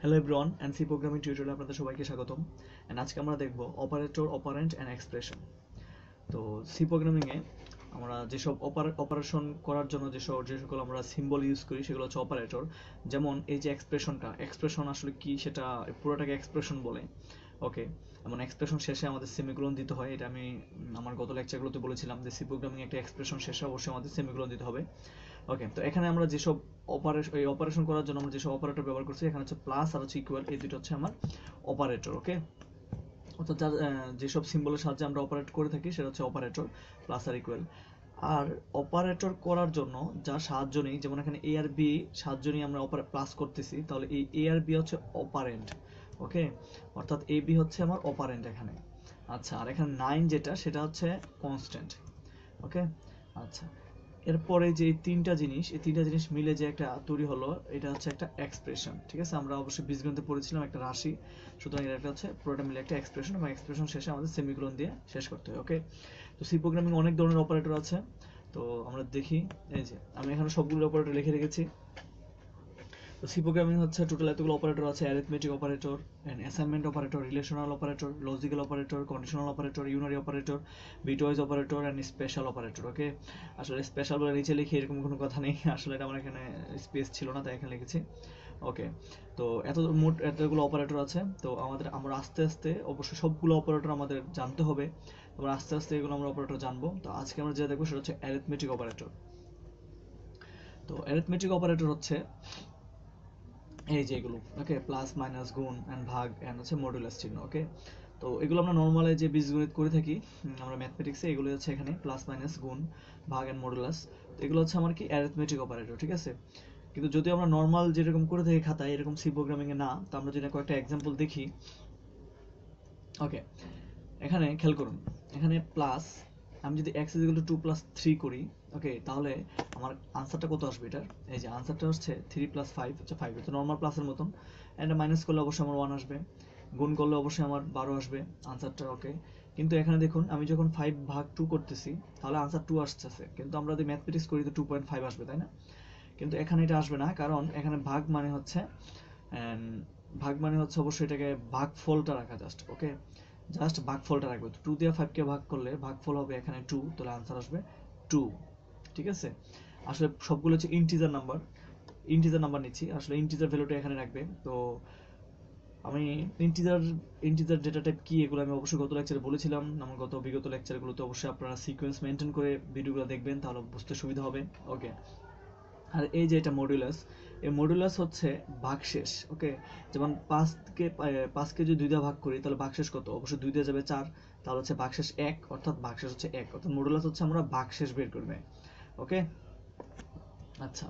Hello everyone and C programming টিউটোরিয়ালে আপনাদের সবাইকে স্বাগতম। এন্ড আজকে আমরা দেখব অপারেটর, অপারেন্ড এন্ড এক্সপ্রেশন। তো সি প্রোগ্রামিংয়ে আমরা যেসব অপারেশন করার জন্য যে সকল আমরা সিম্বল ইউজ করি সেগুলো হচ্ছে অপারেটর। যেমন এই যে এক্সপ্রেশন আসলে কি সেটা পুরোটাকে এক্সপ্রেশন বলে। ওকে, এমন এক্সপ্রেশন শেষে আমাদের সেমিকোলন দিতে হয়। এটা আমি আমার গত লেকচারগুলোতে বলেছিলাম যে সি প্রোগ্রামিং একটা এক্সপ্রেশন শেষে অবশ্যই আমাদের সেমিকোলন দিতে হবে। ওকে, তো এখানে আমরা যেসব অপারেশন করার জন্য আমরা যেসব অপারেটর ব্যবহার করছি, এখানে হচ্ছে প্লাস আর হচ্ছে ইকুয়াল, এই দুটো হচ্ছে আমার অপারেটর। ওকে, অর্থাৎ যেসব সিম্বলের সাহায্যে আমরা অপারেট করে থাকি সেটা হচ্ছে অপারেটর, প্লাস আর ইকুয়াল। আর অপারেটর করার জন্য যা সাহায্য নেই, যেমন এখানে এ আর বি সাহায্য নিয়ে আমরা প্লাস করতেছি, তাহলে এই এ আর বি হচ্ছে অপারেন্ট। ওকে, অর্থাৎ এ বি হচ্ছে আমার অপারেন্ট এখানে। আচ্ছা, আর এখানে 9 যেটা সেটা হচ্ছে কনস্ট্যান্ট। ওকে, আচ্ছা, এরপরে যে এই তিনটা জিনিস মিলে যে একটা তৈরি হলো, এটা হচ্ছে একটা এক্সপ্রেশন। ঠিক আছে, আমরা অবশ্যই বীজগণিতে পড়েছিলাম একটা রাশি, সুতরাং এটা হচ্ছে পুরোটা মিলে একটা এক্সপ্রেশন, এবং এক্সপ্রেশন শেষে আমাদের সেমিকোলন দিয়ে শেষ করতে হয়। ওকে, তো সি প্রোগ্রামিং অনেক ধরনের অপারেটর আছে। তো আমরা দেখি, এই যে আমি এখানে সবগুলো অপারেটর লিখে রেখেছি। তো সি প্রোগ্রামিং হচ্ছে টোটাল এতগুলো অপারেটর আছে: arithmetic operator, assignment operator, relational operator, logical operator, conditional operator, unary operator, bitwise operator and special operator. Okay, আসলে স্পেশাল বলে নিচে লিখি এরকম কোনো কথা নেই, আসলে এটা আমার এখানে স্পেস ছিল না তাই এখানে লিখেছি। ওকে, তো মোট এতগুলো অপারেটর আছে। তো আমরা আস্তে আস্তে অবশ্যই সবগুলো অপারেটর আমাদের জানতে হবে। আমরা আস্তে আস্তে এগুলো আমরা অপারেটর জানবো। তো আজকে আমরা যেটা দেখবো সেটা হচ্ছে অ্যারিথমেটিক অপারেটর। তো অ্যারিথমেটিক অপারেটর হচ্ছে এই যে এগুলো। ওকে, প্লাস, মাইনাস, গুণ এন্ড ভাগ এন্ড হচ্ছে মডুলাস চিহ্ন। ওকে, তো এগুলো আমরা নর্মালে যে বীজগণিত করে থাকি, আমরা ম্যাথমেটিক্সে, এগুলো হচ্ছে এখানে প্লাস, মাইনাস, গুণ, ভাগ এন্ড মডুলাস। তো এগুলো হচ্ছে আমার কি অ্যারিথমেটিক অপারেটর। ঠিক আছে, কিন্তু যদি আমরা নর্মাল যেরকম করে থাকি খাতায়, এরকম সি প্রোগ্রামিং এ না। তো আমরা যদি কয়েকটা এক্সাম্পল দেখি। ওকে, এখানে খেয়াল করুন, এখানে প্লাস, আমি যদি x = 2 + 3 করি, ওকে, তাহলে আমার আনসারটা কত আসবে এটার? এই যে আনসারটা হচ্ছে 3 + 5 হচ্ছে 5, তো নর্মাল প্লাসের মতন। এন্ড মাইনাস করলে অবশ্যই আমার 1 আসবে, গুণ করলে অবশ্যই আমার 12 আসবে আনসারটা। ওকে, কিন্তু এখানে দেখুন, আমি যখন 5 ভাগ 2 করতেছি তাহলে আনসার 2 আসছে, কিন্তু আমরা যদি ম্যাথমেটিক্স করি তো 2.5 আসবে, তাই না? কিন্তু এখানে এটা আসবে না, কারণ এখানে ভাগ মানে হচ্ছে অবশ্যই এটাকে ভাগফলটা রাখা, জাস্ট ভাগফলটা রাখবে। তো 2 দিয়ে 5 কে ভাগ করলে ভাগফল হবে এখানে 2, তাহলে आंसर আসবে 2। ঠিক আছে, আসলে সবগুলো হচ্ছে ইন্টিজার নাম্বার নিচ্ছি, আসলে ইন্টিজার ভ্যালুটা এখানে রাখবে। তো আমি ইন্টিজার ডেটা টাইপ কি এগুলো আমি অবশ্যই গত লেকচারে বলেছিলাম। আমার বিগত লেকচারগুলোতে অবশ্যই আপনারা সিকোয়েন্স মেনটেন করে ভিডিওগুলো দেখবেন, তাহলে বুঝতে সুবিধা হবে। ওকে, আর এই যে এটা মডুলাস, এই মডুলাস হচ্ছে ভাগশেষ। ওকে, যেমন 5কে যদি 2 দিয়ে ভাগ করি তাহলে ভাগশেষ কত? অবশ্যই 2 দিয়ে যাবে 4, তাহলে হচ্ছে ভাগশেষ 1, অর্থাৎ ভাগশেষ হচ্ছে 1, অর্থাৎ মডুলাস হচ্ছে আমরা ভাগশেষ বের করবে। ওকে, আচ্ছা,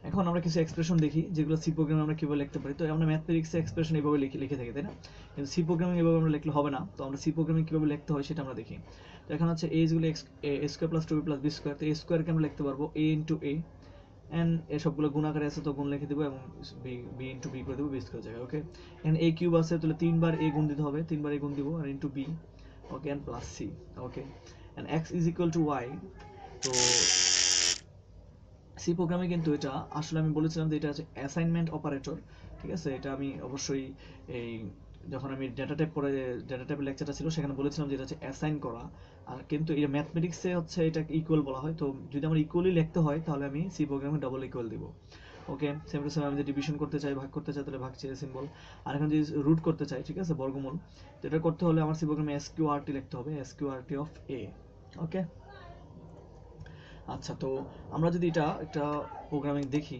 এখন আমরা কিছু এক্সপ্রেশন দেখি যেগুলো সি প্রোগ্রামে আমরা কিভাবে লিখতে পারি। তো আমরা ম্যাথমেটিক্সে এক্সপ্রেশন এইভাবে লিখে থাকি, তাই না? কিন্তু সি প্রোগ্রামিং এভাবে আমরা লিখলে হবে না। তো আমরা সি প্রোগ্রামিং কিভাবে লিখতে হয় সেটা আমরা দেখি। তো এখানে হচ্ছে a = x² + 2b + b²। তো a স্কয়ারকে আমরা লিখতে পারবো a * a, এন্ড এসবগুলো গুণ আকারে আছে তো গুণ লিখে দেবো, এবং বি ইন্টু বি করে দেবো বি স্কয়ার জায়গায়। ওকে, এন্ড a কিউব আছে, তাহলে 3 বার a গুণ দিতে হবে, 3 বার a গুণ দিব, আর into b. Okay, and plus c. Okay, and x = y। তো সি প্রোগ্রামে কিন্তু এটা আসলে আমি বলেছিলাম যে এটা হচ্ছে অ্যাসাইনমেন্ট অপারেটর। ঠিক আছে, এটা আমি অবশ্যই এই যখন আমি ডেটা টাইপের লেকচারটা ছিল সেখানে বলেছিলাম যে এটা হচ্ছে অ্যাসাইন করা। আর কিন্তু এই ম্যাথমেটিক্সে হচ্ছে এটাকে ইকুয়াল বলা হয়। তো যদি আমার ইকুয়ালি লিখতে হয় তাহলে আমি সি প্রোগ্রামে ডাবল ইকুয়াল দিব। ওকে, সেম টু সেম, আমি যদি ডিভিশন করতে চাই, ভাগ করতে চাই, তাহলে ভাগ চেয়ে সিম্বল। আর এখন যদি রুট করতে চাই, ঠিক আছে, বর্গমূল, তো এটা করতে হলে আমার সি প্রোগ্রামে এসকিউআরটি লিখতে হবে, এসকিউআরটি অফ এ। ওকে, আচ্ছা, তো আমরা যদি এটা একটা প্রোগ্রামিং দেখি।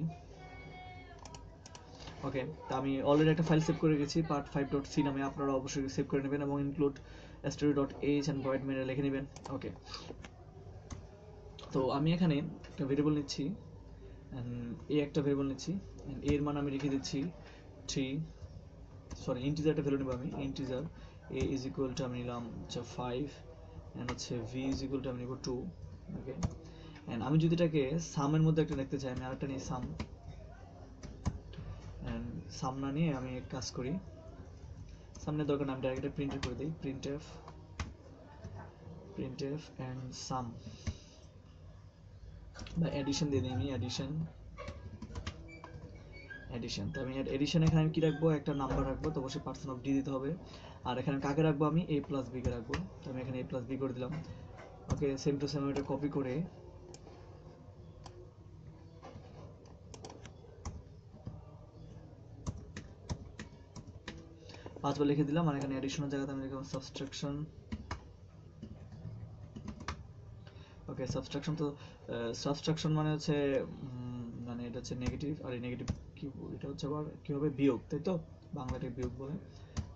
ওকে, তো আমি অলরেডি একটা ফাইল সেভ করে রেখেছি part5.c নামে, আপনারা অবশ্যই সেভ করে নেবেন এবং include story.h and void main লিখে নেবেন। ওকে, তো আমি এখানে একটা ভেরিয়েবল নিচ্ছি, এ একটা ভেরিয়েবল নিচ্ছি, এর মান আমি লিখে দিচ্ছি 3, সরি ইন্টিজার একটা ভ্যালু নেব আমি, ইন্টিজার a = আমি নিলাম 5, এন্ড হচ্ছে v = আমি নিব 2। ওকে, এন্ড আমি যদি এটাকে সামের মধ্যে একটা লিখতে চাই, আমি আরেকটা নিই সাম, এন্ড সাম না নিয়ে আমি এক কাজ করি, সামনে দরকার না, আমি ডাইরেক্ট প্রিন্ট করে দিই, printf এন্ড সাম, বা এডিশন দিয়ে দিই আমি, এডিশন এডিশন। তো আমি এডিশন এখানে আমি কি রাখবো, একটা নাম্বার রাখবো, তো অবশ্যই পার্সন অফ ডি দিতে হবে। আর এখানে কাকে রাখবো, আমি a প্লাস b কে রাখবো। তো আমি এখানে a প্লাস b করে দিলাম। ওকে, সেম টু সেম এটা কপি করে 5 বার লিখে দিলাম। আর এখানে এডিশনের জায়গাতে আমি লিখলাম সাবট্রাকশন। ওকে, সাবট্রাকশন। তো সাবট্রাকশন মানে হচ্ছে মানে এটা হচ্ছে নেগেটিভ, আর এই নেগেটিভ কি, এটা হচ্ছে আবার কি হবে, বিয়োগ, তাই তো, বাংলাতে বিয়োগ বলে।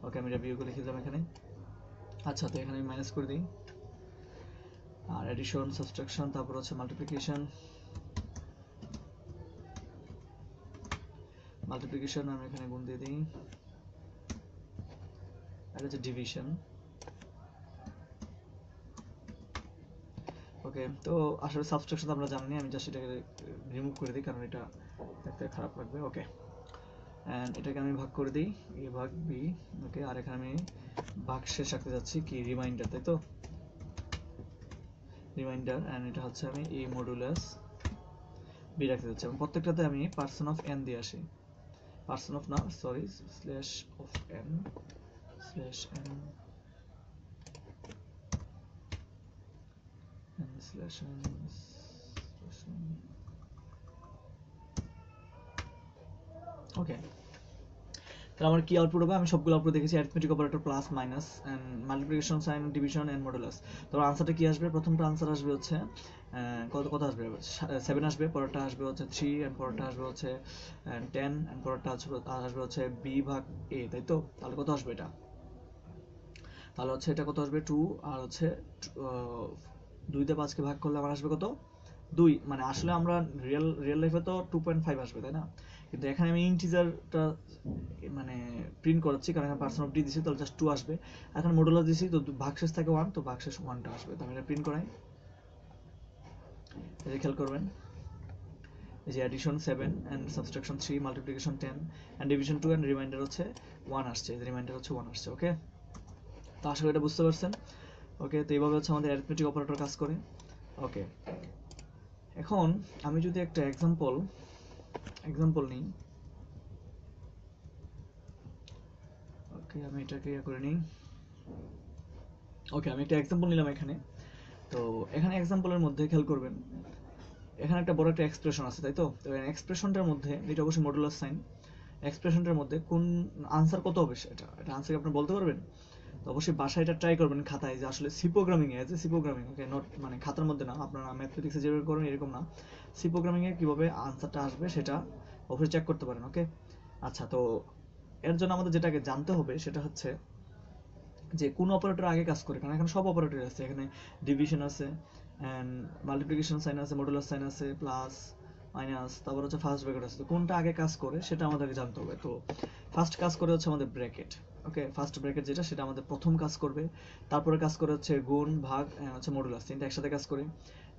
ওকে, আমি এটা বিয়োগ লিখে দিলাম এখানে। আচ্ছা, তো এখানে আমি মাইনাস করে দিই। আর এডিশন, সাবট্রাকশন, তারপর হচ্ছে মাল্টিপ্লিকেশন। মাল্টিপ্লিকেশন আমি এখানে গুণ দিয়ে দিই। আর হচ্ছে ডিভিশন। ওকে, তো আসলে সাবট্রাকশন আমরা জানি, আমি জাস্ট এটাকে রিমুভ করে দিই কারণ এটা দেখতে খারাপ লাগবে। ওকে, এন্ড এটাকে আমি ভাগ করে দিই, a ভাগ b। ওকে, আর এখানে আমি ভাগ শেষ রাখতে যাচ্ছি কি, রিমাইন্ডার, তাই তো, রিমাইন্ডার। এন্ড এটা হচ্ছে আমি a মডুলাস b রাখতে যাচ্ছি, এবং প্রত্যেকটাতে আমি পার্সন অফ n দিয়ে আসি। পার্সন অফ না, sorry, slash of n, slash n, slash n, slash n। Okay, তাহলে আমার কি আউটপুট হবে, আমি সবগুলো আউটপুট দেখেছি, arithmetic operator, plus, minus, and multiplication sign, division and modulus. তো আনসারটা কি আসবে, প্রথমটা আনসার আসবে হচ্ছে কত আসবে, 7 আসবে, পরেরটা আসবে হচ্ছে 3, এন্ড পরেরটা আসবে হচ্ছে 10, এন্ড পরেরটা আসবে হচ্ছে b ভাগ a, তাই তো। তাহলে কত আসবে এটা, তাহলে হচ্ছে এটা কত আসবে 2, আর হচ্ছে 2 দিয়ে 5 কে ভাগ করলে আমার আসবে কত, 2। মানে আসলে আমরা রিয়েল লাইফে তো 2.5 আসবে, তাই না, কিন্তু এখানে আমি ইন্টিজারটা মানে প্রিন্ট করাচ্ছি কারণ এখানে পার্সন অফ ডি দিছি, তাহলে জাস্ট 2 আসবে। এখন মডুলাস দিছি, তো ভাগশেষ থাকে 1, তো ভাগশেষ 1টা আসবে। তো আমি এটা প্রিন্ট করাই, এই যে খেয়াল করবেন, এই যে addition 7 and subtraction 3, multiplication 10 and division 2 and remainder হচ্ছে 1 আসছে, এই যে রিমাইন্ডার হচ্ছে 1 আসছে। ওকে, তো আশা করি এটা বুঝতে পারছেন। ওকে, তো এইভাবে হচ্ছে আমাদের অ্যারিথমেটিক অপারেটর কাজ করে। ওকে, এখন আমি যদি একটা এক্সাম্পল নিই। ওকে, আমি এটাকে করে নিই। ওকে, আমি একটা এক্সাম্পল নিলাম এখানে। তো এখানে এক্সাম্পলের মধ্যে খেয়াল করবেন, এখানে একটা বড় একটা এক্সপ্রেশন আছে, তাই তো। তো এক্সপ্রেশনটার মধ্যে, এটা অবশ্যই মডুলাস সাইন, এক্সপ্রেশনটার মধ্যে কোন আনসার কত হবে, এটা আনসার আপনি বলতে পারবেন। তো অবশ্যই বাসায় এটা ট্রাই করবেন খাতায়, যে আসলে সি প্রোগ্রামিং এ, সি প্রোগ্রামিং, ওকে, নট মানে খাতার মধ্যে না, আপনারা ম্যাথমেটিক্সে যেভাবে করেন এরকম না, সি প্রোগ্রামিং এ কিভাবে আনসারটা আসবে সেটা অবশ্যই চেক করতে পারেন। ওকে, আচ্ছা, তো এর জন্য আমাদের যেটাকে জানতে হবে সেটা হচ্ছে যে কোন অপারেটর আগে কাজ করে, কারণ এখানে সব অপারেটর আছে, এখানে ডিভিশন আছে, এন্ড মাল্টিপ্লিকেশন সাইন আছে, মডুলাস সাইন আছে, প্লাস, মাইনাস, তারপর হচ্ছে ফার্স্ট ব্র্যাকেট আছে। তো কোনটা আগে কাজ করে সেটা আমাদেরকে জানতে হবে। তো ফার্স্ট কাজ করে হচ্ছে আমাদের ব্র্যাকেট। ওকে, ফার্স্ট ব্র্যাকেট যেটা, সেটা আমাদের প্রথম কাজ করবে। তারপরে কাজ করে হচ্ছে গুণ, ভাগ, হচ্ছে মডুলাস, তিনটা একসাথে কাজ করে।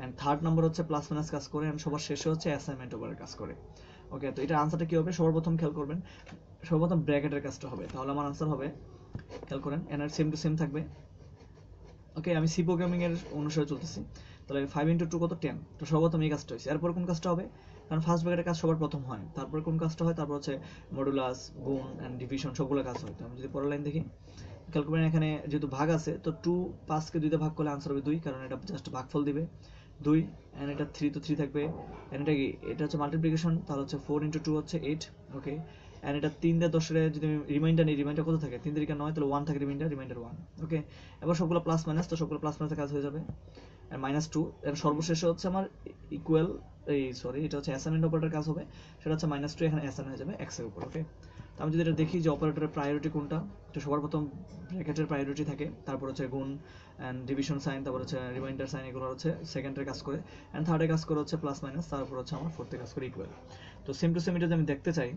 এন্ড থার্ড নাম্বার হচ্ছে প্লাস মাইনাস কাজ করে, এন্ড সবার শেষে হচ্ছে অ্যাসাইনমেন্ট ওভারের কাজ করে। ওকে, তো এটা আনসারটা কি হবে, সবার প্রথম খেয়াল করবেন, সর্বপ্রথম ব্র্যাকেটের কাজটা হবে। তাহলে আমার আনসার হবে, খেয়াল করেন, এনার সেম টু সেম থাকবে। ওকে, আমি সি প্রোগ্রামিং এর অনুসারে চলতেছি। তাহলে 5 × 2 কত, 10। তো সর্বপ্রথম এই কাজটা হয়েছে, এরপর কোন কাজটা হবে, কারণ ফার্স্ট ব্র্যাকেটের কাজ সবার প্রথম হয়, তারপর কোন কাজটা হয়, তারপর হচ্ছে মডুলাস, গুণ এন্ড ডিভিশন, সবগুলো কাজ হয়। তো আমি যদি পরের লাইন দেখি, খেয়াল করবেন, এখানে যেহেতু ভাগ আছে, তো 2 5 কে 2 দিয়ে ভাগ করলে আনসার হবে 2, কারণ এটা জাস্ট ভাগফল দিবে 2। এন্ড এটা 3, তো 3 থাকবে। এন্ড এটা কি, এটা হচ্ছে মাল্টিপ্লিকেশন, তাহলে হচ্ছে 4 × 2 হচ্ছে 8। ওকে, এন্ড এটা 3 দিয়ে 10 এর যদি আমি রিমাইন্ডার নিই, রিমাইন্ডার কত থাকে, 3 3 9, তাহলে 1 থাকে, রিমাইন্ডার 1। ওকে, এবার সবগুলো প্লাস মাইনাস, তো সবগুলো প্লাস মাইনাসে কাজ হয়ে যাবে। আর -2, এর সর্বশেষে হচ্ছে আমার ইকুয়াল, এই সরি, এটা হচ্ছে অ্যাসাইনমেন্ট অপারেটর কাজ হবে, সেটা হচ্ছে -2, এখানে অ্যাসাইন হয়ে যাবে x এর উপর। ওকে, তো আমি যদি এটা দেখি যে অপারেটরের প্রায়োরিটি কোনটা, তো সবার প্রথম ব্র্যাকেটের প্রায়োরিটি থাকে, তারপর হচ্ছে গুণ এন্ড ডিভিশন সাইন, তারপর হচ্ছে রিমাইন্ডার সাইন, এগুলো হচ্ছে সেকেন্ডের কাজ করে, এন্ড থার্ডে কাজ করে হচ্ছে প্লাস মাইনাস, তারপর হচ্ছে আমার ফোর্থে কাজ করে ইকুয়াল। তো সেম টু সেম এটা যদি আমি দেখতে চাই,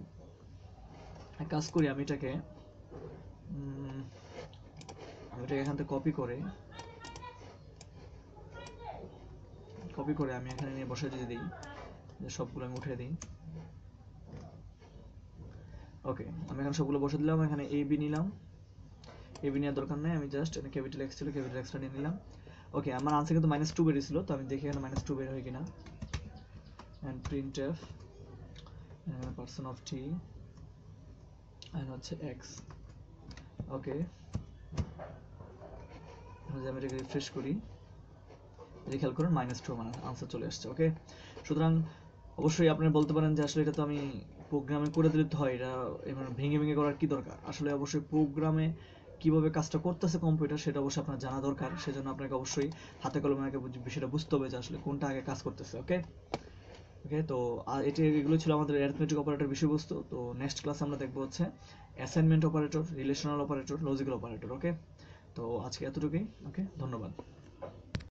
কাজ করি, আমি এটাকে এখান থেকে কপি করে আমি এখানে নিয়ে বসে যদি দিই, যে সবগুলো আমি উঠে দিই। ওকে, আমি এখানে সবগুলো বসে দিলাম, এখানে এ বি নিলাম, এ বি নেওয়ার দরকার নেই, আমি জাস্ট এখানে ক্যাপিটাল এক্স ছিল, ক্যাপিটাল এক্সটা নিয়ে নিলাম। ওকে, আমার আনসার কিন্তু -2 বেরিয়েছিল, তো আমি দেখি এখানে -2 বের হয় কিনা। And printf percent of T and হচ্ছে x। ওকে, আমি এটাকে রিফ্রেশ করি, খেয়াল করুন -2 মানে আনসার চলে আসছে। ওকে, সুতরাং অবশ্যই আপনি বলতে পারেন যে আসলে এটা তো আমি প্রোগ্রামে করে দিলে তো হয়, এটা এবার ভেঙে ভেঙে করার কি দরকার। আসলে অবশ্যই প্রোগ্রামে কিভাবে কাজটা করতেছে কম্পিউটার সেটা অবশ্যই আপনার জানা দরকার। সেজন্য আপনাকে অবশ্যই হাতে কলমে আগে বিষয়টা বুঝতে হবে যে আসলে কোনটা আগে কাজ করতেছে। ওকে ওকে, তো এগুলো ছিল আমাদের অ্যারিথমেটিক অপারেটর বিষয়বস্তু। তো নেক্সট ক্লাস আমরা দেখবো হচ্ছে assignment operator, relational operator, logical operator. Okay, তো আজকে এতটুকুই। ওকে, ধন্যবাদ।